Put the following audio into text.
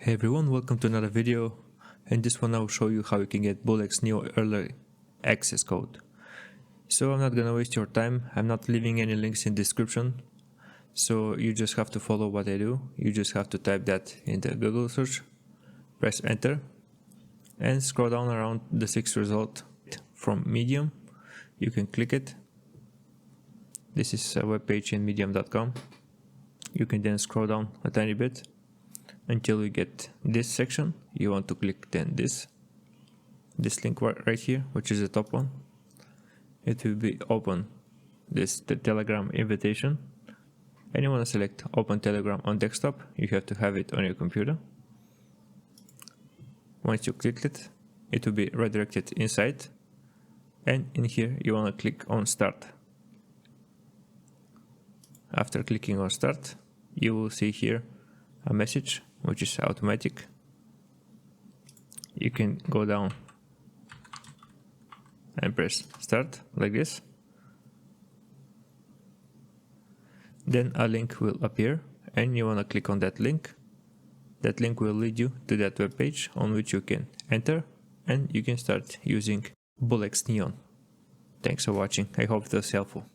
Hey everyone, welcome to another video. In this one I'll show you how you can get Bullx Neo early access code. So I'm not gonna waste your time, I'm not leaving any links in the description. So you just have to follow what I do. You just have to type that in the Google search, press enter, and scroll down around the 6th result from Medium. You can click it. This is a web page in medium.com. You can then scroll down a tiny bit until you get this section. You want to click then this link right here, which is the top one. It will be open the Telegram invitation, and you want to select open Telegram on desktop. You have to have it on your computer. Once you click it, it will be redirected inside, and in here you want to click on start. After clicking on start, you will see here a message which is automatic. You can go down and press start like this. Then a link will appear and you want to click on that link. That link will lead you to that web page on which you can enter and you can start using Bullx Neon. Thanks for watching. I hope it was helpful.